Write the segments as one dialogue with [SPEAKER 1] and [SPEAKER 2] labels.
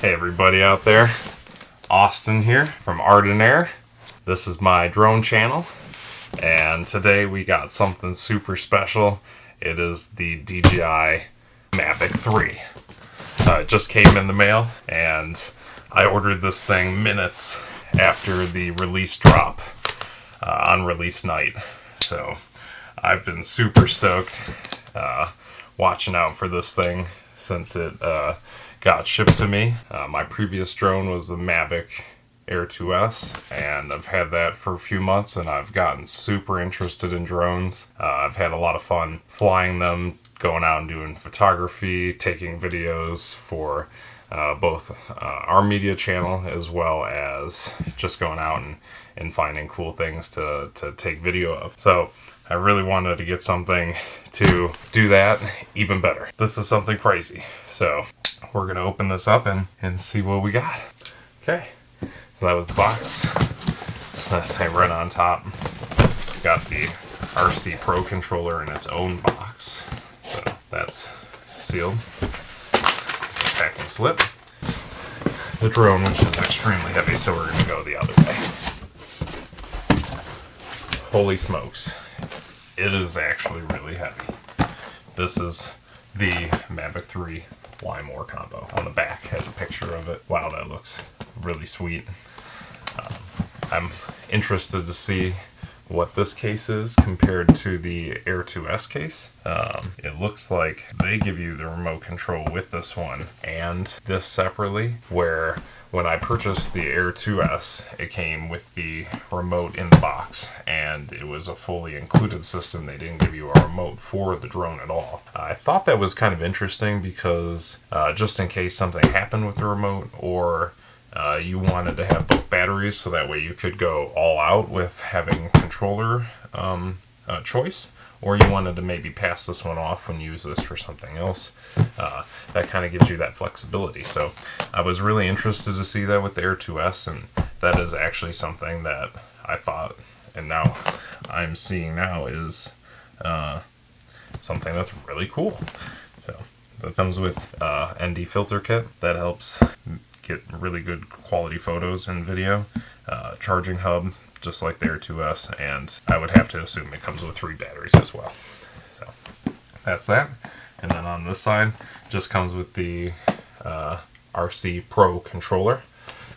[SPEAKER 1] Hey everybody out there, Austin here from Arden Air. This is my drone channel, and today we got something super special. It is the DJI Mavic 3. It just came in the mail, and I ordered this thing minutes after the release drop on release night. So I've been super stoked watching out for this thing since it got shipped to me. My previous drone was the Mavic Air2S, and I've had that for a few months, and I've gotten super interested in drones. I've had a lot of fun flying them, going out and doing photography, taking videos for both our media channel as well as just going out and finding cool things to take video of. So I really wanted to get something to do that even better. This is something crazy. So we're gonna open this up and see what we got. Okay, so that was the box. Let's say right on top, got the RC Pro controller in its own box. So that's sealed. Packing slip. The drone, which is extremely heavy, so we're gonna go the other way. Holy smokes. It is actually really heavy. This is the Mavic 3 Fly More combo. On the back has a picture of it. Wow, that looks really sweet. I'm interested to see what this case is compared to the Air2S case. It looks like they give you the remote control with this one and this separately, where when I purchased the Air2S, it came with the remote in the box, and it was a fully included system. They didn't give you a remote for the drone at all. I thought that was kind of interesting because just in case something happened with the remote, or you wanted to have both batteries so that way you could go all out with having controller choice, or you wanted to maybe pass this one off and use this for something else. That kind of gives you that flexibility. So I was really interested to see that with the Air2S, and that is actually something that I thought, and now I'm seeing now, is something that's really cool. So that comes with ND filter kit that helps get really good quality photos and video. Charging hub, just like the Air2S, and I would have to assume it comes with 3 batteries as well. So that's that. And then on this side, just comes with the RC Pro controller,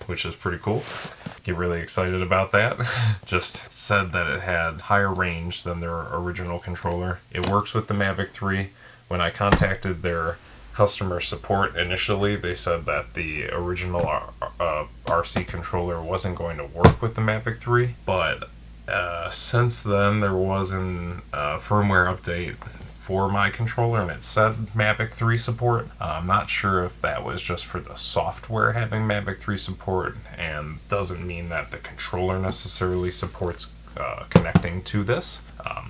[SPEAKER 1] which is pretty cool. Get really excited about that. Just said that it had higher range than their original controller. It works with the Mavic 3. When I contacted their customer support initially, they said that the original RC controller wasn't going to work with the Mavic 3, but since then there was a firmware update for my controller, and it said Mavic 3 support. I'm not sure if that was just for the software having Mavic 3 support, and doesn't mean that the controller necessarily supports connecting to this.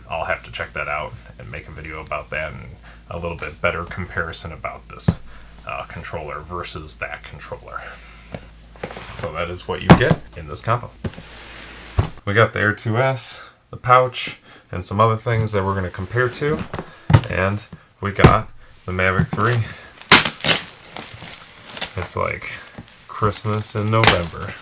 [SPEAKER 1] I'll have to check that out and make a video about that, and a little bit better comparison about this controller versus that controller. So that is what you get in this combo. We got the Air2S, the pouch, and some other things that we're going to compare to. And we got the Mavic 3. It's like Christmas in November.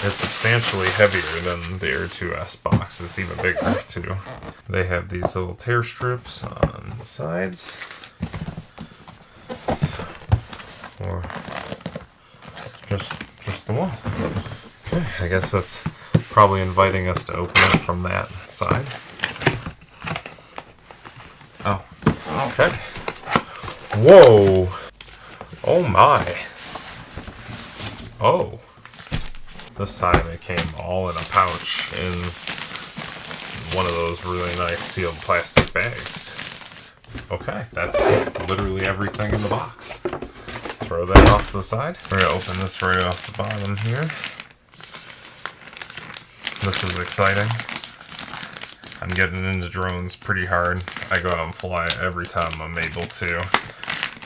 [SPEAKER 1] It's substantially heavier than the Air2S box. It's even bigger too. They have these little tear strips on the sides, or just the one. Okay, I guess that's probably inviting us to open it from that side. Oh, okay. Whoa! Oh my! Oh. This time it came all in a pouch in one of those really nice sealed plastic bags. Okay, that's literally everything in the box. Let's throw that off to the side. We're going to open this right off the bottom here. This is exciting. I'm getting into drones pretty hard. I go out and fly every time I'm able to.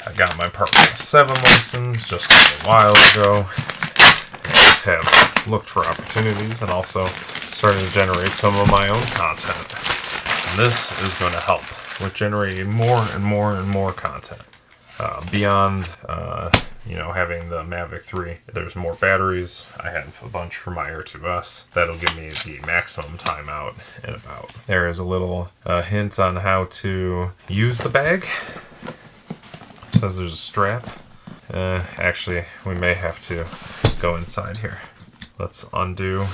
[SPEAKER 1] I got my Part 7 license just a little while ago. Have looked for opportunities and also started to generate some of my own content. And this is going to help with generating more and more and more content. Beyond, you know, having the Mavic 3, there's more batteries. I have a bunch for my Air2S. That'll give me the maximum time out and about. There is a little hint on how to use the bag. It says there's a strap. Actually, we may have to go inside here. Let's undo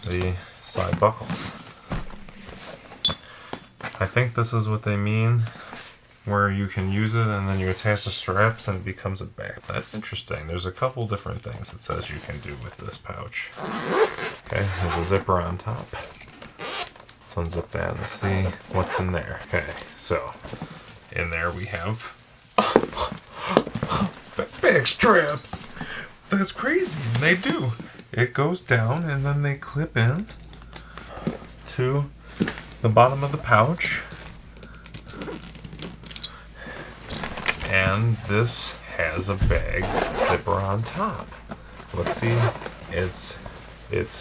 [SPEAKER 1] the side buckles. I think this is what they mean, where you can use it and then you attach the straps and it becomes a bag. That's interesting. There's a couple different things it says you can do with this pouch. Okay, there's a zipper on top. Let's unzip that and see what's in there. Okay, so in there we have bag straps. That's crazy. And they do. It goes down and then they clip in to the bottom of the pouch. And this has a bag zipper on top. Let's see. It's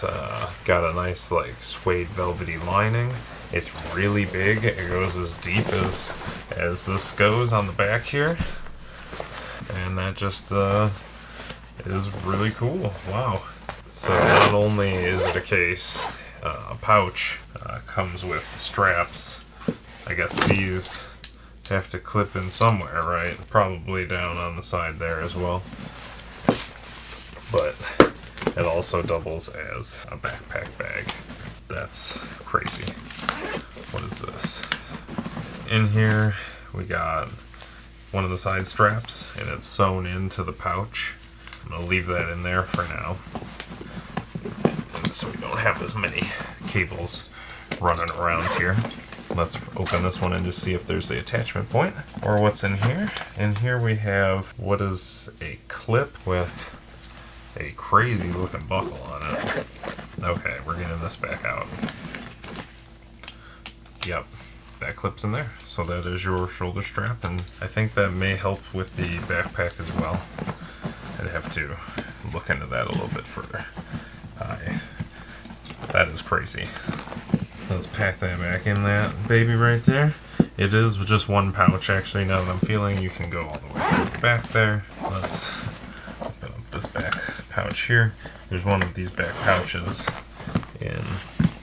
[SPEAKER 1] got a nice like suede velvety lining. It's really big. It goes as deep as this goes on the back here. And that just is really cool. Wow. So not only is it a case, a pouch comes with straps. I guess these have to clip in somewhere, right? Probably down on the side there as well. But it also doubles as a backpack bag. That's crazy. What is this? In here we got one of the side straps and it's sewn into the pouch. I'm gonna leave that in there for now, so we don't have as many cables running around here. Let's open this one and just see if there's the attachment point or what's in here. In here we have what is a clip with a crazy looking buckle on it. Okay, we're getting this back out. Yep, that clips in there. So that is your shoulder strap, and I think that may help with the backpack as well. I'd have to look into that a little bit further. That is crazy. Let's pack that back in that baby right there. It is just one pouch actually. Now that I'm feeling, you can go all the way to the back there. Let's open up this back pouch here. There's one of these back pouches in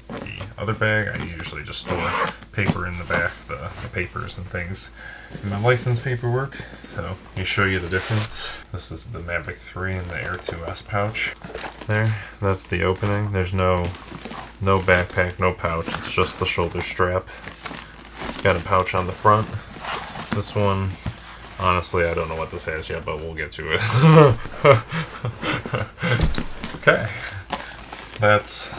[SPEAKER 1] the other bag. I usually just store paper in the back, the papers and things in my license paperwork. So let me show you the difference. This is the Mavic 3 and the Air2S pouch. There, that's the opening. There's no backpack, no pouch. It's just the shoulder strap. It's got a pouch on the front. This one, honestly, I don't know what this has yet, but we'll get to it. Okay, that's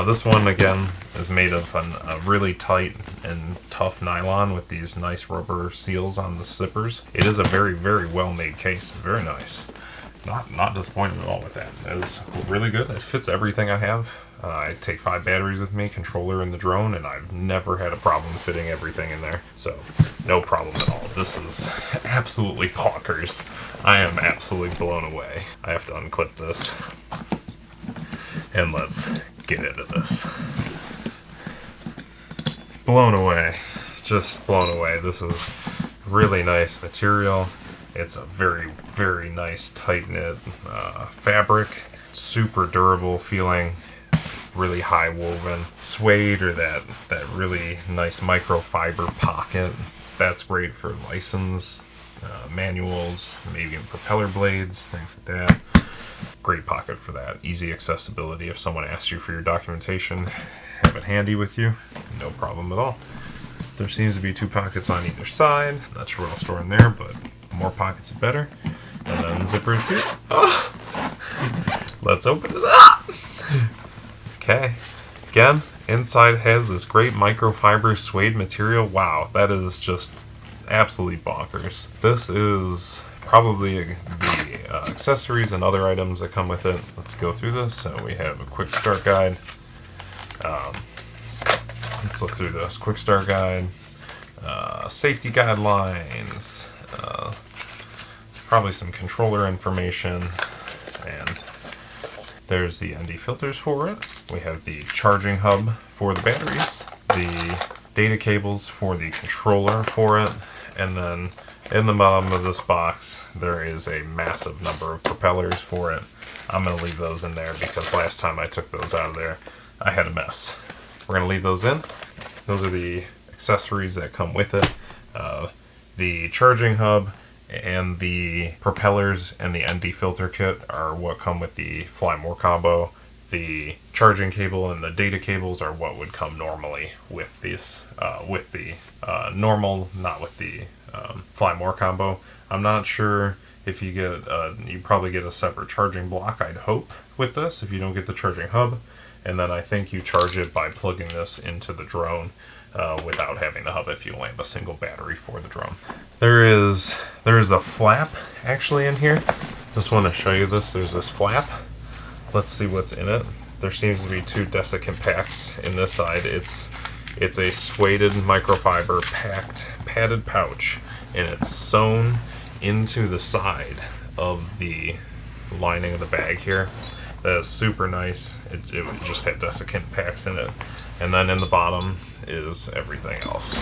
[SPEAKER 1] this one again is made of a really tight and tough nylon with these nice rubber seals on the zippers. It is a very, very well made case. Very nice. Not disappointed at all with that. It's really good. It fits everything I have. I take 5 batteries with me, controller and the drone, and I've never had a problem fitting everything in there. So no problem at all. This is absolutely bonkers. I am absolutely blown away. I have to unclip this. And let's get into this. Blown away. Just blown away. This is really nice material. It's a very, very nice tight-knit fabric. Super durable feeling. Really high woven suede, or that really nice microfiber pocket. That's great for license, manuals, maybe in propeller blades, things like that. Great pocket for that. Easy accessibility. If someone asks you for your documentation, have it handy with you. No problem at all. There seems to be 2 pockets on either side. Not sure what I'll store in there, but more pockets are better. And then zippers here. Oh. Let's open it up. Okay. Again, inside has this great microfiber suede material. Wow, that is just absolutely bonkers. This is probably the accessories and other items that come with it. Let's go through this. So we have a quick start guide. Let's look through this. Quick start guide. Safety guidelines. Probably some controller information. And there's the ND filters for it. We have the charging hub for the batteries. The data cables for the controller for it, and then in the bottom of this box there is a massive number of propellers for it. I'm going to leave those in there because last time I took those out of there I had a mess. We're going to leave those in. Those are the accessories that come with it. The charging hub and the propellers and the ND filter kit are what come with the Fly More combo. The charging cable and the data cables are what would come normally with this, with the normal, not with the Fly More combo. I'm not sure if you get, you probably get a separate charging block, I'd hope, with this, if you don't get the charging hub. And then I think you charge it by plugging this into the drone without having the hub if you only have a single battery for the drone. There is a flap actually in here. Just want to show you this. There's this flap. Let's see what's in it. There seems to be 2 desiccant packs in this side. It's a suede microfiber padded pouch, and it's sewn into the side of the lining of the bag here. That is super nice. It would just have desiccant packs in it. And then in the bottom is everything else.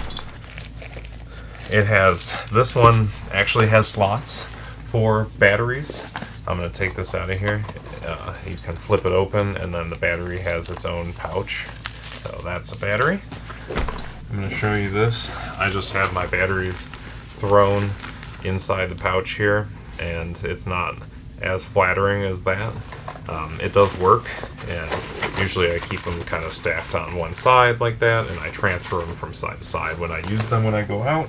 [SPEAKER 1] It has, this one actually has slots for batteries. I'm going to take this out of here. You can flip it open, and then the battery has its own pouch. So that's a battery. I'm going to show you this. I just have my batteries thrown inside the pouch here, and it's not as flattering as that. It does work, and usually I keep them kind of stacked on one side like that, and I transfer them from side to side when I use them when I go out.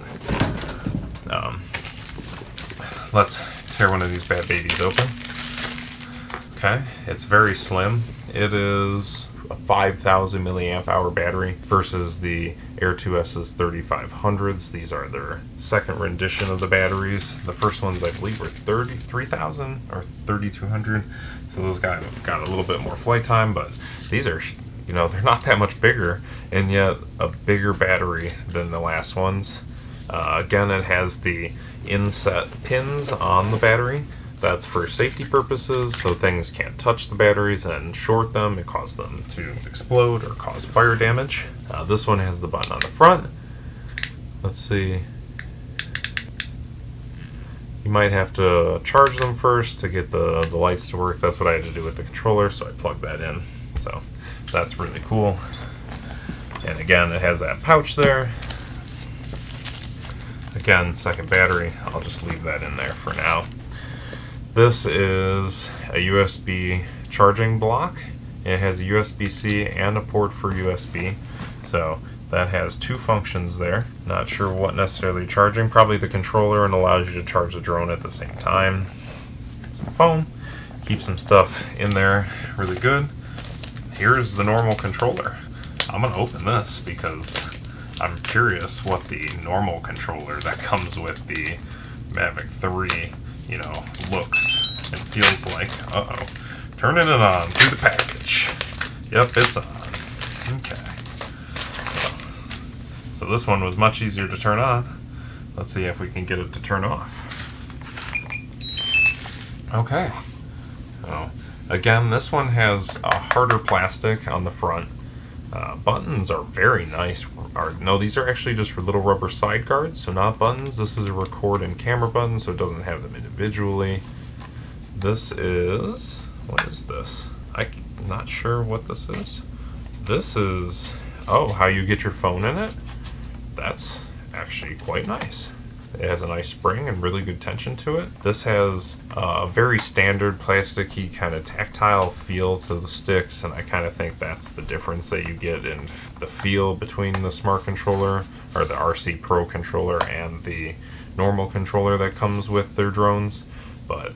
[SPEAKER 1] Let's tear one of these bad babies open. Okay, it's very slim. It is a 5,000 milliamp hour battery versus the Air2S's 3500s. These are their second rendition of the batteries. The first ones I believe were 33,000 or 3,200. So those got a little bit more flight time, but these are, you know, they're not that much bigger, and yet a bigger battery than the last ones. Again, it has the inset pins on the battery. That's for safety purposes, so things can't touch the batteries and short them and cause them to explode or cause fire damage. This one has the button on the front. Let's see. You might have to charge them first to get the lights to work. That's what I had to do with the controller, so I plugged that in. So that's really cool. And again, it has that pouch there. Again, second battery. I'll just leave that in there for now. This is a USB charging block. It has a USB-C and a port for USB. So that has 2 functions there. Not sure what necessarily charging. Probably the controller, and allows you to charge the drone at the same time. Some foam. Keep some stuff in there really good. Here's the normal controller. I'm going to open this because I'm curious what the normal controller that comes with the Mavic 3, you know, looks and feels like. Uh-oh. Turning it on through the package. Yep, it's on. Okay. So this one was much easier to turn on. Let's see if we can get it to turn off. Okay. So, again, this one has a harder plastic on the front. Buttons are very nice. No, these are actually just for little rubber side guards, so not buttons. This is a record and camera button, so it doesn't have them individually. This is, what is this? I'm not sure what this is. This is, oh, how you get your phone in it. That's actually quite nice. It has a nice spring and really good tension to it. This has a very standard plasticky kind of tactile feel to the sticks, and I kind of think that's the difference that you get in the feel between the smart controller, or the RC Pro controller, and the normal controller that comes with their drones. But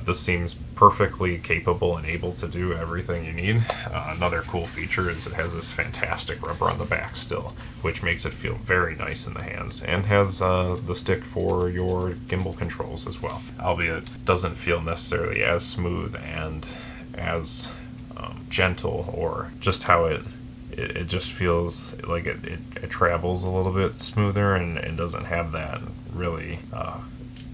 [SPEAKER 1] this seems perfectly capable and able to do everything you need. Another cool feature is it has this fantastic rubber on the back still, which makes it feel very nice in the hands, and has the stick for your gimbal controls as well. Albeit it doesn't feel necessarily as smooth and as gentle, or just how it just feels like it travels a little bit smoother, and doesn't have that really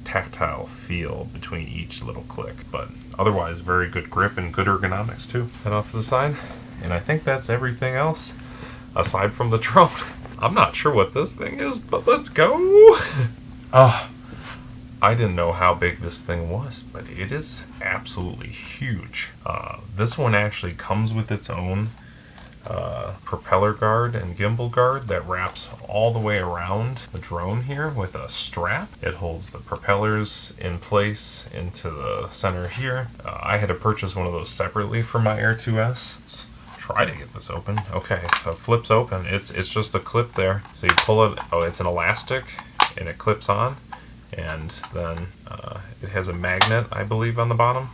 [SPEAKER 1] tactile feel between each little click, but otherwise very good grip and good ergonomics too. Head off to the side, and I think that's everything else aside from the drone. I'm not sure what this thing is, but let's go. I didn't know how big this thing was, but it is absolutely huge. This one actually comes with its own propeller guard and gimbal guard that wraps all the way around the drone here with a strap. It holds the propellers in place into the center here. I had to purchase one of those separately for my Air2S. Let's try to get this open. Okay, so it flips open. It's just a clip there. So you pull it, oh, it's an elastic and it clips on, and then it has a magnet, I believe, on the bottom,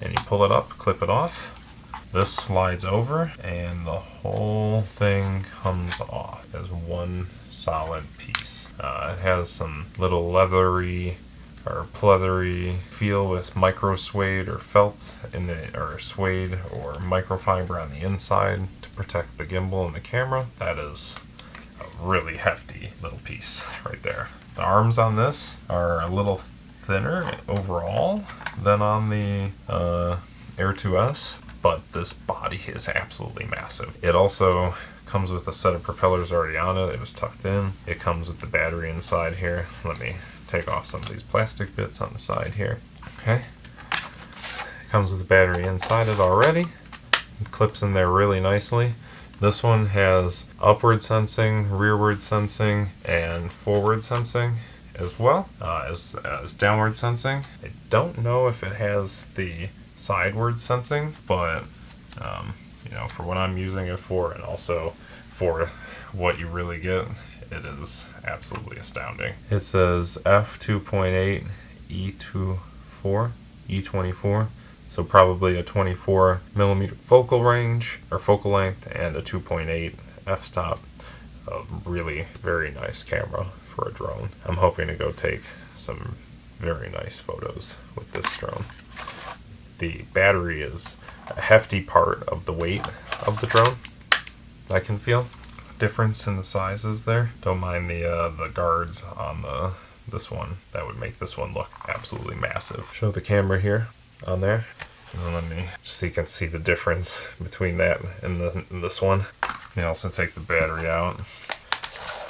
[SPEAKER 1] and you pull it up, clip it off. This slides over and the whole thing comes off as one solid piece. It has some little leathery or pleathery feel with micro suede or felt in the, or suede or microfiber on the inside to protect the gimbal and the camera. That is a really hefty little piece right there. The arms on this are a little thinner overall than on the Air2S. But this body is absolutely massive. It also comes with a set of propellers already on it. It was tucked in. It comes with the battery inside here. Let me take off some of these plastic bits on the side here. Okay. It comes with the battery inside it already. It clips in there really nicely. This one has upward sensing, rearward sensing, and forward sensing as well as downward sensing. I don't know if it has the sideward sensing, but you know, for what I'm using it for, and also for what you really get, it is absolutely astounding. It says f2.8 E24, so probably a 24 millimeter focal range or focal length and a 2.8 f-stop. A really very nice camera for a drone. I'm hoping to go take some very nice photos with this drone. The battery is a hefty part of the weight of the drone. I can feel difference in the sizes there. Don't mind the guards on this one. That would make this one look absolutely massive. Show the camera here on there. And let me, so you can see the difference between that and this one. You also take the battery out,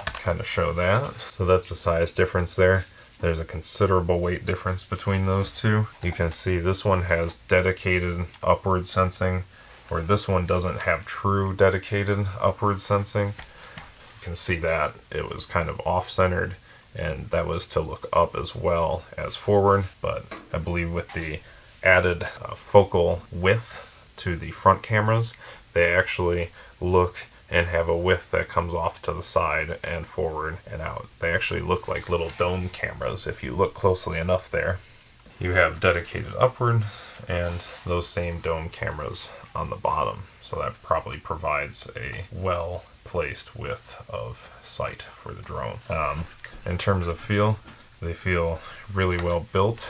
[SPEAKER 1] kind of show that. So that's the size difference there. There's a considerable weight difference between those two. You can see this one has dedicated upward sensing, where this one doesn't have true dedicated upward sensing. You can see that it was kind of off-centered, and that was to look up as well as forward, but I believe with the added focal width to the front cameras, they actually look and have a width that comes off to the side and forward and out. They actually look like little dome cameras if you look closely enough there. You have dedicated upward and those same dome cameras on the bottom, so that probably provides a well-placed width of sight for the drone. In terms of feel, they feel really well built.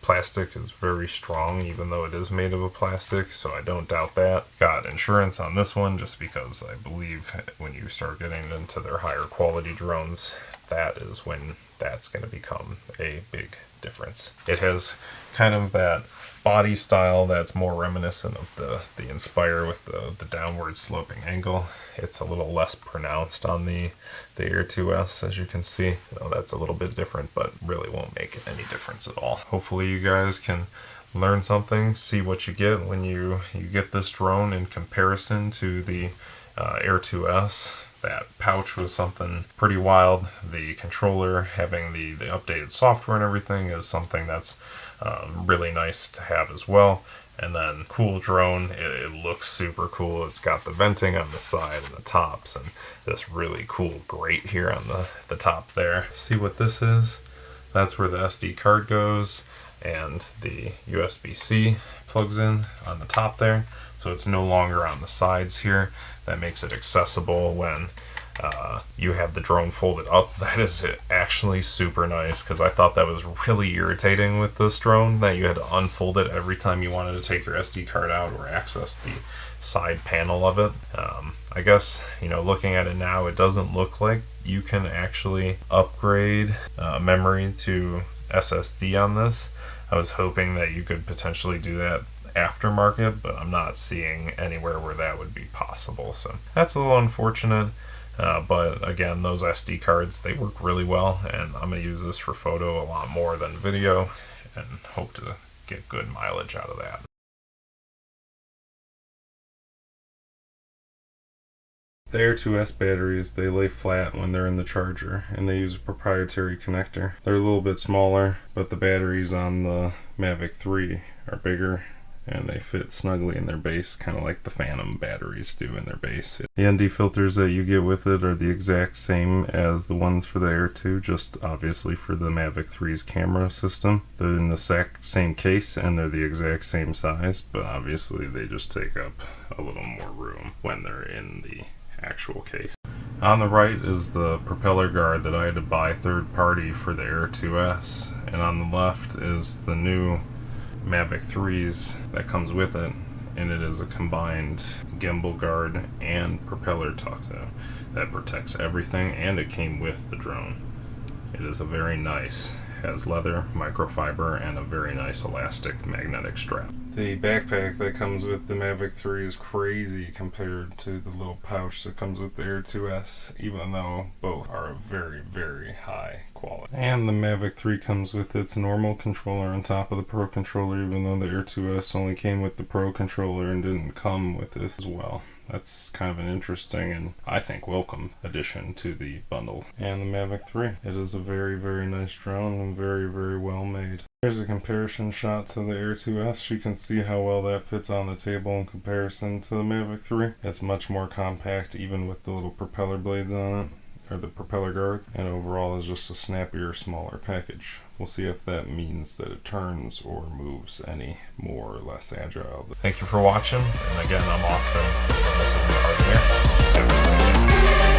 [SPEAKER 1] Plastic is very strong, even though it is made of a plastic, so I don't doubt that. Got insurance on this one just because I believe when you start getting into their higher quality drones, that is when that's going to become a big difference. It has kind of that body style that's more reminiscent of the Inspire with the downward sloping angle. It's a little less pronounced on the Air2S, as you can see. You know, that's a little bit different, but really won't make any difference at all. Hopefully you guys can learn something, see what you get when you get this drone in comparison to the Air2S. That pouch was something pretty wild. The controller, having the updated software and everything, is something that's really nice to have as well. And then cool drone, it looks super cool. It's got the venting on the side and the tops, and this really cool grate here on the top there. See what this is? That's where the SD card goes, and the USB-C plugs in on the top there. So it's no longer on the sides here. That makes it accessible when you have the drone folded up. That is actually super nice, because I thought that was really irritating with this drone, that you had to unfold it every time you wanted to take your SD card out or access the side panel of it. I guess, you know, looking at it now, it doesn't look like you can actually upgrade memory to SSD on this. I was hoping that you could potentially do that aftermarket, but I'm not seeing anywhere where that would be possible, so that's a little unfortunate. But again, those SD cards, they work really well, and I'm going to use this for photo a lot more than video, and hope to get good mileage out of that. The Air2S batteries, they lay flat when they're in the charger, and they use a proprietary connector. They're a little bit smaller, but the batteries on the Mavic 3 are bigger, and they fit snugly in their base, kind of like the Phantom batteries do in their base. The ND filters that you get with it are the exact same as the ones for the Air 2, just obviously for the Mavic 3's camera system. They're in the same case, and they're the exact same size, but obviously they just take up a little more room when they're in the actual case. On the right is the propeller guard that I had to buy third party for the Air2S, and on the left is the new Mavic 3's that comes with it, and it is a combined gimbal guard and propeller tuck that protects everything, and it came with the drone. It is a very nice, has leather, microfiber, and a very nice elastic magnetic strap. The backpack that comes with the Mavic 3 is crazy compared to the little pouch that comes with the Air2S, even though both are very, very high quality. And the Mavic 3 comes with its normal controller on top of the Pro controller, even though the Air2S only came with the Pro controller and didn't come with this as well. That's kind of an interesting and I think welcome addition to the bundle. And the Mavic 3. It is a very, very nice drone and very, very well made. Here's a comparison shot to the Air2S. You can see how well that fits on the table in comparison to the Mavic 3. It's much more compact, even with the little propeller blades on it, or the propeller guard, and overall is just a snappier, smaller package. We'll see if that means that it turns or moves any more or less agile. Thank you for watching, and again, I'm Austin, and this is Howdy Youtube.